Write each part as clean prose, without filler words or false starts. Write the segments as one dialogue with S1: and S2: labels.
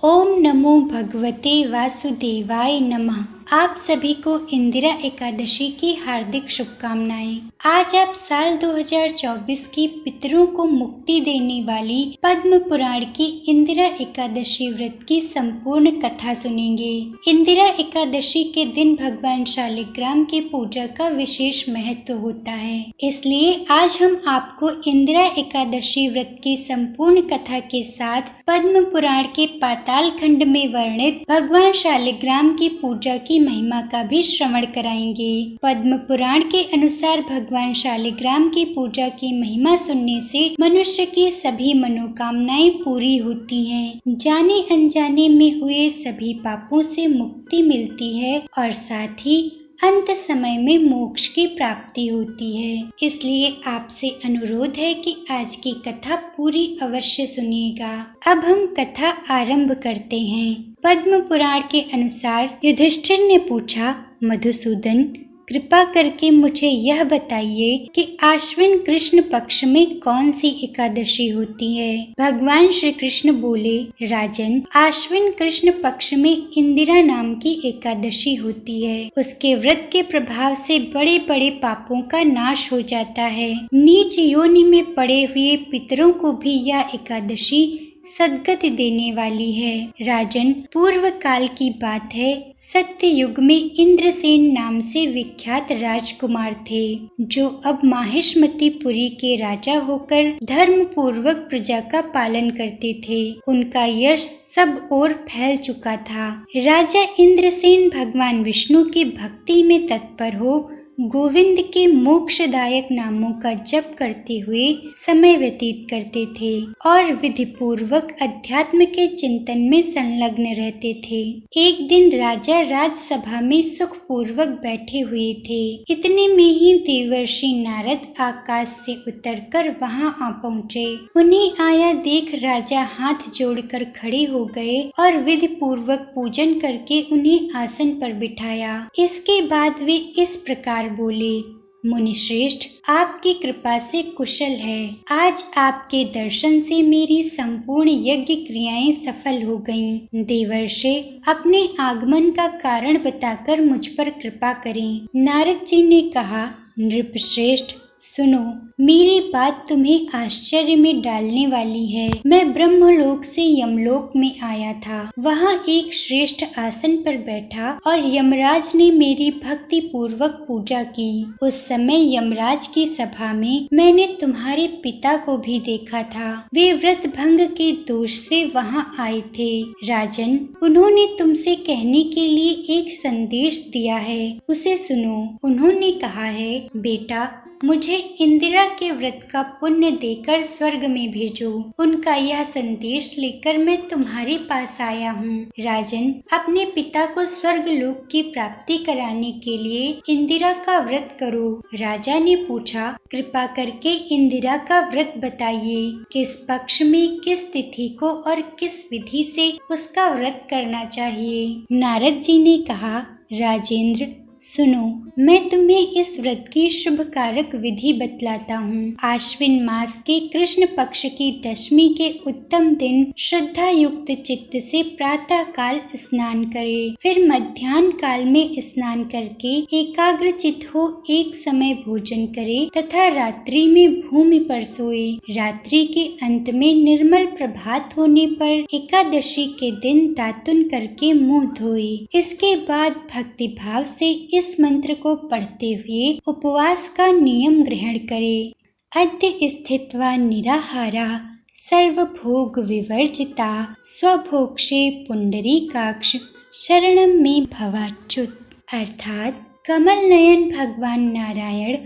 S1: ओम नमो भगवते वासुदेवाय नमः। आप सभी को इंदिरा एकादशी की हार्दिक शुभकामनाएं। आज आप साल 2024 की पितरों को मुक्ति देने वाली पद्म पुराण की इंदिरा एकादशी व्रत की संपूर्ण कथा सुनेंगे। इंदिरा एकादशी के दिन भगवान शालिग्राम की पूजा का विशेष महत्व होता है, इसलिए आज हम आपको इंदिरा एकादशी व्रत की संपूर्ण कथा के साथ पद्म पुराण के पाताल खंड में वर्णित भगवान शालिग्राम की पूजा की महिमा का भी श्रवण कराएंगे। पद्म पुराण के अनुसार भगवान शालिग्राम की पूजा की महिमा सुनने से मनुष्य की सभी मनोकामनाएं पूरी होती हैं। जाने अनजाने में हुए सभी पापों से मुक्ति मिलती है और साथ ही अंत समय में मोक्ष की प्राप्ति होती है। इसलिए आपसे अनुरोध है कि आज की कथा पूरी अवश्य सुनिएगा। अब हम कथा आरंभ करते हैं। पद्म पुराण के अनुसार युधिष्ठिर ने पूछा, मधुसूदन, कृपा करके मुझे यह बताइए कि आश्विन कृष्ण पक्ष में कौन सी एकादशी होती है। भगवान श्री कृष्ण बोले, राजन, आश्विन कृष्ण पक्ष में इंदिरा नाम की एकादशी होती है। उसके व्रत के प्रभाव से बड़े बड़े पापों का नाश हो जाता है। नीच योनि में पड़े हुए पितरों को भी यह एकादशी सद्गति देने वाली है। राजन, पूर्व काल की बात है, सत्य युग में इंद्रसेन नाम से विख्यात राजकुमार थे, जो अब माहिष्मतीपुरी के राजा होकर धर्म पूर्वक प्रजा का पालन करते थे। उनका यश सब ओर फैल चुका था। राजा इंद्रसेन भगवान विष्णु की भक्ति में तत्पर हो गोविंद के मोक्षदायक नामों का जप करते हुए समय व्यतीत करते थे और विधि पूर्वक अध्यात्म के चिंतन में संलग्न रहते थे। एक दिन राजा राजसभा में सुख पूर्वक बैठे हुए थे। इतने में ही देवर्षि नारद आकाश से उतरकर वहां आ पहुँचे। उन्हें आया देख राजा हाथ जोड़कर खड़े हो गए और विधि पूर्वक पूजन करके उन्हें आसन पर बिठाया। इसके बाद वे इस प्रकार बोले, मुनिश्रेष्ठ, आपकी कृपा से कुशल है। आज आपके दर्शन से मेरी संपूर्ण यज्ञ क्रियाएं सफल हो गईं। देवर्षि, अपने आगमन का कारण बताकर मुझ पर कृपा करें। नारद जी ने कहा, नृपश्रेष्ठ, सुनो, मेरी बात तुम्हें आश्चर्य में डालने वाली है। मैं ब्रह्मलोक से यमलोक में आया था। वहाँ एक श्रेष्ठ आसन पर बैठा और यमराज ने मेरी भक्ति पूर्वक पूजा की। उस समय यमराज की सभा में मैंने तुम्हारे पिता को भी देखा था। वे व्रत भंग के दोष से वहाँ आए थे। राजन, उन्होंने तुमसे कहने के लिए एक संदेश दिया है, उसे सुनो। उन्होंने कहा है, बेटा, मुझे इंदिरा के व्रत का पुण्य देकर स्वर्ग में भेजो। उनका यह संदेश लेकर मैं तुम्हारे पास आया हूँ। राजन, अपने पिता को स्वर्ग लोक की प्राप्ति कराने के लिए इंदिरा का व्रत करो। राजा ने पूछा, कृपा करके इंदिरा का व्रत बताइए। किस पक्ष में, किस तिथि को और किस विधि से उसका व्रत करना चाहिए। नारद जी ने कहा, राजेंद्र, सुनो, मैं तुम्हें इस व्रत की शुभ कारक विधि बतलाता हूँ। आश्विन मास के कृष्ण पक्ष की दशमी के उत्तम दिन श्रद्धा युक्त चित्त से प्रातः काल स्नान करे। फिर मध्याह्न काल में स्नान करके एकाग्र चित्त हो एक समय भोजन करे तथा रात्रि में भूमि पर सोए। रात्रि के अंत में निर्मल प्रभात होने पर एकादशी के दिन दातुन करके मुंह धोए। इसके बाद भक्ति भाव से इस मंत्र को पढ़ते हुए उपवास का नियम ग्रहण करे। अद्य स्थित्वा निराहारा सर्वभोग विवर्जिता स्वभोक्षे पुंडरीकाक्ष शरणम में भवाच्युत। अर्थात, कमल नयन भगवान नारायण,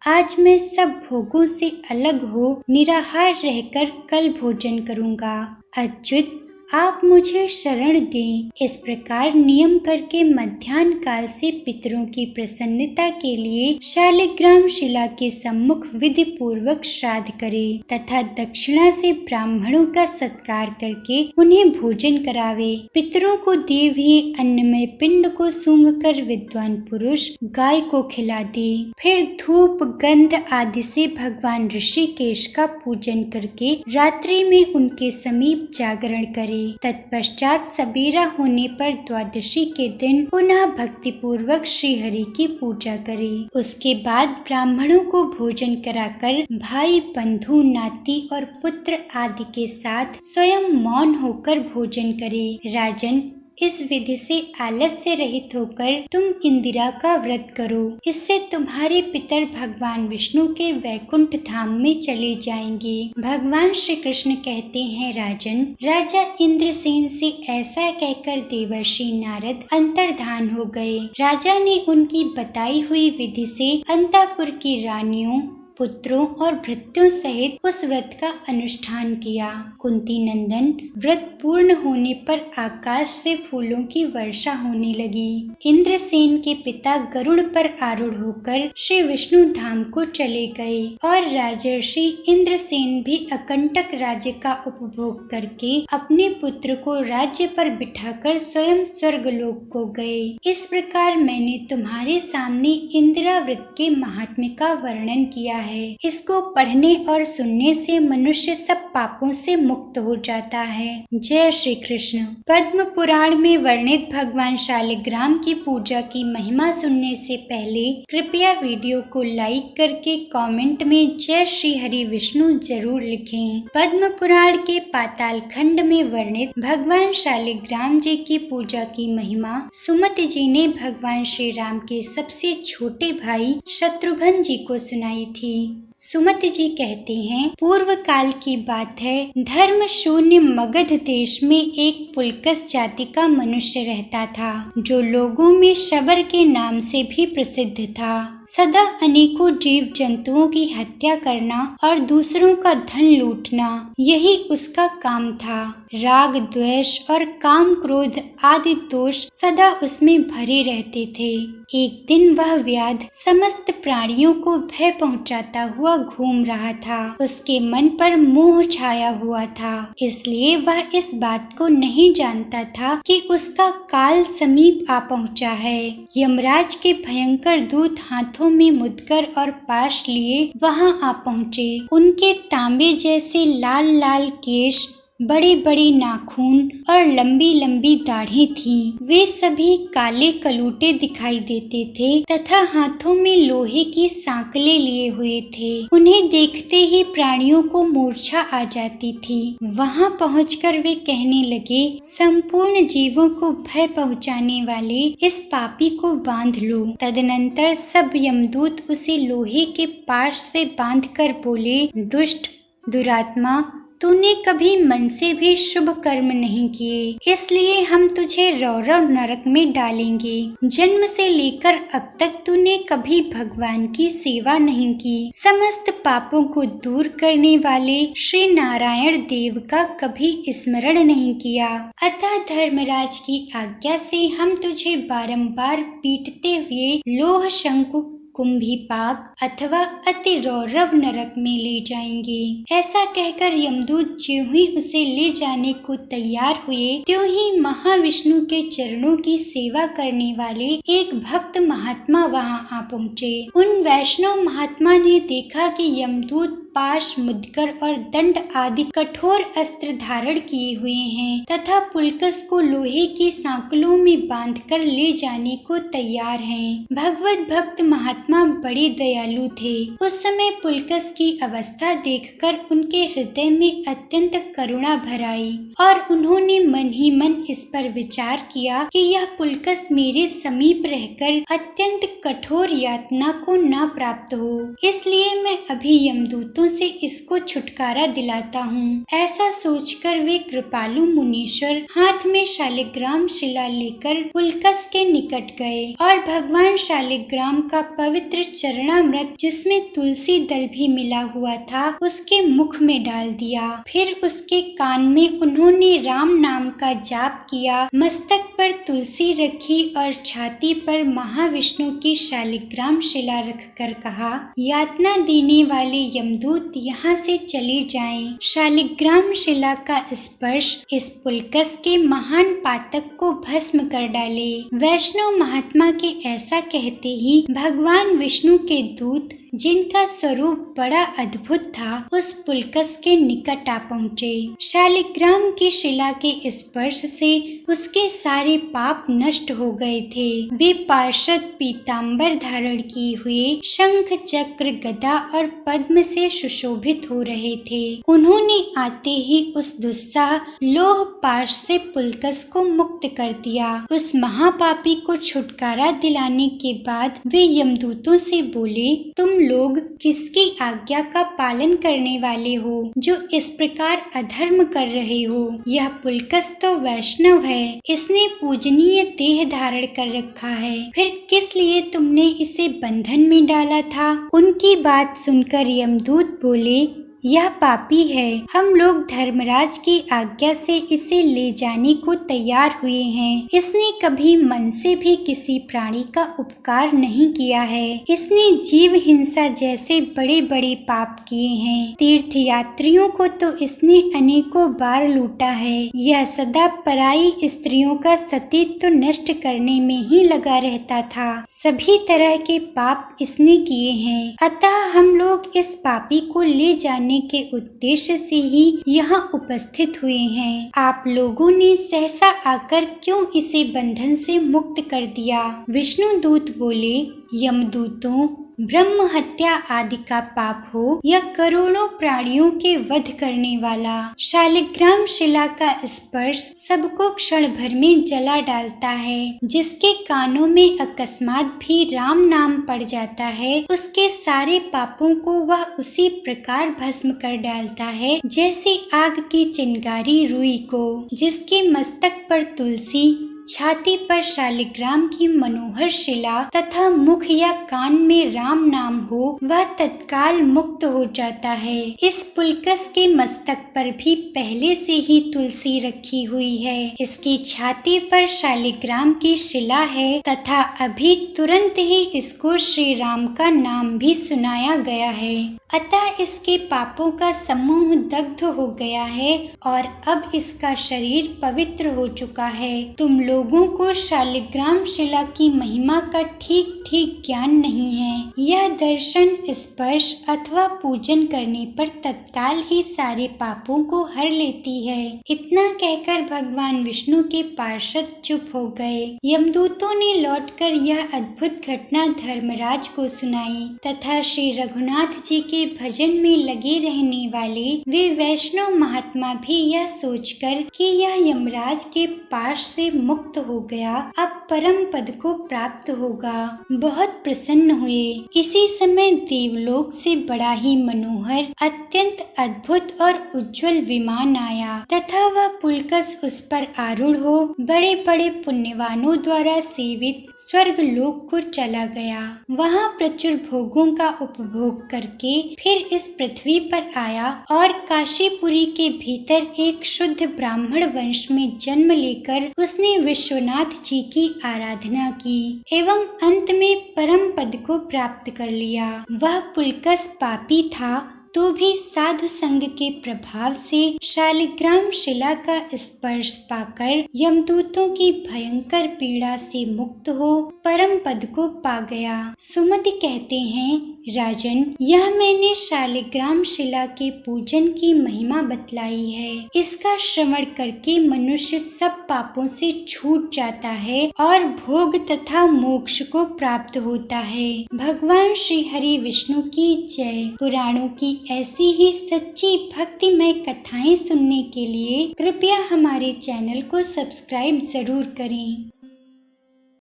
S1: आज मैं सब भोगों से अलग हो निराहार रहकर कल भोजन करूंगा। अच्युत, आप मुझे शरण दें। इस प्रकार नियम करके मध्याह्न काल से पितरों की प्रसन्नता के लिए शालिग्राम शिला के सम्मुख विधि पूर्वक श्राद्ध करे तथा दक्षिणा से ब्राह्मणों का सत्कार करके उन्हें भोजन करावे। पितरों को दिए हुए अन्नमय पिंड को सूंघकर विद्वान पुरुष गाय को खिला दे। फिर धूप गंध आदि से भगवान ऋषिकेश का पूजन करके रात्रि में उनके समीप जागरण करे। तत्पश्चात सबेरा होने पर द्वादशी के दिन पुनः भक्ति पूर्वक श्री हरि की पूजा करे। उसके बाद ब्राह्मणों को भोजन कराकर भाई, बंधु, नाती और पुत्र आदि के साथ स्वयं मौन होकर भोजन करे। राजन, इस विधि से आलस्य रहित होकर तुम इंदिरा का व्रत करो। इससे तुम्हारे पितर भगवान विष्णु के वैकुंठ धाम में चले जाएंगे। भगवान श्री कृष्ण कहते हैं, राजन, राजा इंद्रसेन से ऐसा कहकर देवर्षि नारद अंतर्धान हो गए। राजा ने उनकी बताई हुई विधि से अंतःपुर की रानियों, पुत्रों और भृत्यों सहित उस व्रत का अनुष्ठान किया। कुंती नंदन, व्रत पूर्ण होने पर आकाश से फूलों की वर्षा होने लगी। इंद्रसेन के पिता गरुड़ पर आरूढ़ होकर श्री विष्णु धाम को चले गए और राजर्षि इंद्रसेन भी अकंटक राज्य का उपभोग करके अपने पुत्र को राज्य पर बिठाकर स्वयं स्वर्गलोक को गए। इस प्रकार मैंने तुम्हारे सामने इंदिरा व्रत के महात्म्य का वर्णन किया है। इसको पढ़ने और सुनने से मनुष्य सब पापों से मुक्त हो जाता है। जय श्री कृष्ण। पद्म पुराण में वर्णित भगवान शालिग्राम की पूजा की महिमा सुनने से पहले कृपया वीडियो को लाइक करके कमेंट में जय श्री हरि विष्णु जरूर लिखें। पद्म पुराण के पाताल खंड में वर्णित भगवान शालिग्राम जी की पूजा की महिमा सुमति जी ने भगवान श्री राम के सबसे छोटे भाई शत्रुघ्न जी को सुनाई थी। सुमति जी कहते हैं, पूर्व काल की बात है। धर्म शून्य मगध देश में एक पुलकस जाति का मनुष्य रहता था, जो लोगों में शबर के नाम से भी प्रसिद्ध था। सदा अनेकों जीव जंतुओं की हत्या करना और दूसरों का धन लूटना, यही उसका काम था। राग, द्वेष और काम, क्रोध आदि दोष सदा उसमें भरे रहते थे। एक दिन वह व्याध समस्त प्राणियों को भय पहुंचाता हुआ घूम रहा था। उसके मन पर मोह छाया हुआ था, इसलिए वह इस बात को नहीं जानता था कि उसका काल समीप आ पहुंचा है। यमराज के भयंकर दूत हाथों में मुद्गर और पाश लिए वहां आ पहुंचे। उनके तांबे जैसे लाल लाल केश, बड़े बड़े नाखून और लंबी लंबी दाढ़ी थी। वे सभी काले कलूटे दिखाई देते थे तथा हाथों में लोहे की सांकलें लिए हुए थे। उन्हें देखते ही प्राणियों को मूर्छा आ जाती थी। वहां पहुंचकर वे कहने लगे, संपूर्ण जीवों को भय पहुंचाने वाले इस पापी को बांध लो। तदनंतर सब यमदूत उसे लोहे के पाश से बांधकर बोले, दुष्ट, दुरात्मा, तूने कभी मन से भी शुभ कर्म नहीं किए, इसलिए हम तुझे रौरव नरक में डालेंगे। जन्म से लेकर अब तक तूने कभी भगवान की सेवा नहीं की। समस्त पापों को दूर करने वाले श्री नारायण देव का कभी स्मरण नहीं किया। अतः धर्मराज की आज्ञा से हम तुझे बारंबार पीटते हुए लोह शंकु, कुंभीपाक अथवा अति रौरव नरक में ले जाएंगे। ऐसा कहकर यमदूत ज्यों ही उसे ले जाने को तैयार हुए, त्यों ही महाविष्णु के चरणों की सेवा करने वाले एक भक्त महात्मा वहां आ पहुँचे। उन वैष्णव महात्मा ने देखा कि यमदूत पाश, मुद्गर और दंड आदि कठोर अस्त्र धारण किए हुए हैं तथा पुलकस को लोहे की सांकलों में बांधकर ले जाने को तैयार हैं। भगवत भक्त महात्मा बड़े दयालु थे। उस समय पुलकस की अवस्था देखकर उनके हृदय में अत्यंत करुणा भर आई और उन्होंने मन ही मन इस पर विचार किया कि यह पुलकस मेरे समीप रहकर अत्यंत कठोर यातना को न प्राप्त हो, इसलिए मैं अभी यमदूतों से इसको छुटकारा दिलाता हूँ। ऐसा सोचकर वे कृपालु मुनीश्वर हाथ में शालिग्राम शिला लेकर पुलकस के निकट गए और भगवान शालिग्राम का पवित्र चरणामृत, जिसमें तुलसी दल भी मिला हुआ था, उसके मुख में डाल दिया। फिर उसके कान में उन्होंने राम नाम का जाप किया, मस्तक पर तुलसी रखी और छाती पर महाविष्णु की शालिग्राम शिला रखकर कहा, यातना देने वाले यमदूत यहाँ से चले जाएं। शालिग्राम शिला का स्पर्श इस पुलकस के महान पातक को भस्म कर डाले। वैष्णव महात्मा के ऐसा कहते ही भगवान विष्णु के दूत जिनका स्वरूप बड़ा अद्भुत था, उस पुलकस के निकट आ पहुँचे। शालिग्राम की शिला के स्पर्श से उसके सारे पाप नष्ट हो गए थे। वे पार्षद पीताम्बर धारण किए हुए शंख, चक्र, गदा और पद्म से सुशोभित हो रहे थे। उन्होंने आते ही उस दुस्साह लोह पाश से पुलकस को मुक्त कर दिया। उस महापापी को छुटकारा दिलाने के बाद वे यमदूतों से बोले, तुम लोग किसकी आज्ञा का पालन करने वाले हो जो इस प्रकार अधर्म कर रहे हो? यह पुलकस तो वैष्णव है, इसने पूजनीय देह धारण कर रखा है, फिर किस लिए तुमने इसे बंधन में डाला था? उनकी बात सुनकर यमदूत बोले, यह पापी है। हम लोग धर्मराज की आज्ञा से इसे ले जाने को तैयार हुए हैं। इसने कभी मन से भी किसी प्राणी का उपकार नहीं किया है। इसने जीव हिंसा जैसे बड़े बड़े पाप किए हैं। तीर्थ यात्रियों को तो इसने अनेकों बार लूटा है। यह सदा पराई स्त्रियों का सतीत्व नष्ट करने में ही लगा रहता था। सभी तरह के पाप इसने किए हैं। अतः हम लोग इस पापी को ले जाने के उद्देश्य से ही यहाँ उपस्थित हुए हैं। आप लोगों ने सहसा आकर क्यों इसे बंधन से मुक्त कर दिया? विष्णु दूत बोले, यमदूतों, ब्रह्म हत्या आदि का पाप हो या करोड़ों प्राणियों के वध करने वाला, शालिग्राम शिला का स्पर्श सबको क्षण भर में जला डालता है। जिसके कानों में अकस्मात भी राम नाम पड़ जाता है, उसके सारे पापों को वह उसी प्रकार भस्म कर डालता है जैसे आग की चिंगारी रुई को। जिसके मस्तक पर तुलसी, छाती पर शालिग्राम की मनोहर शिला तथा मुख या कान में राम नाम हो, वह तत्काल मुक्त हो जाता है। इस पुलकस के मस्तक पर भी पहले से ही तुलसी रखी हुई है। इसकी छाती पर शालिग्राम की शिला है तथा अभी तुरंत ही इसको श्री राम का नाम भी सुनाया गया है। अतः इसके पापों का समूह दग्ध हो गया है और अब इसका शरीर पवित्र हो चुका है। तुम लोगों को शालिग्राम शिला की महिमा का ठीक ठीक ज्ञान नहीं है। यह दर्शन, स्पर्श अथवा पूजन करने पर तत्काल ही सारे पापों को हर लेती है। इतना कहकर भगवान विष्णु के पार्षद चुप हो गए। यमदूतों ने लौटकर यह अद्भुत घटना धर्मराज को सुनाई तथा श्री रघुनाथ जी के भजन में लगे रहने वाले वे वैष्णव महात्मा भी यह सोचकर कि यह यमराज के पाश से मुक्त हो गया, अब परम पद को प्राप्त होगा, बहुत प्रसन्न हुए। इसी समय देवलोक से बड़ा ही मनोहर, अत्यंत अद्भुत और उज्जवल विमान आया तथा वह पुलकस उस पर आरूढ़ हो बड़े बड़े पुण्यवानों द्वारा सेवित स्वर्ग लोक को चला गया। वहाँ प्रचुर भोगों का उपभोग करके फिर इस पृथ्वी पर आया और काशीपुरी के भीतर एक शुद्ध ब्राह्मण वंश में जन्म लेकर उसने विश्वनाथ जी की आराधना की एवं अंत में परम पद को प्राप्त कर लिया। वह पुलकस पापी था तो भी साधु संग के प्रभाव से शालिग्राम शिला का स्पर्श पाकर यमदूतों की भयंकर पीड़ा से मुक्त हो परम पद को पा गया। सुमति कहते हैं, राजन, यह मैंने शालिग्राम शिला के पूजन की महिमा बतलाई है। इसका श्रवण करके मनुष्य सब पापों से छूट जाता है और भोग तथा मोक्ष को प्राप्त होता है। भगवान श्री हरि विष्णु की जय। पुराणों की ऐसी ही सच्ची भक्तिमय कथाएं सुनने के लिए कृपया हमारे चैनल को सब्सक्राइब जरूर करें।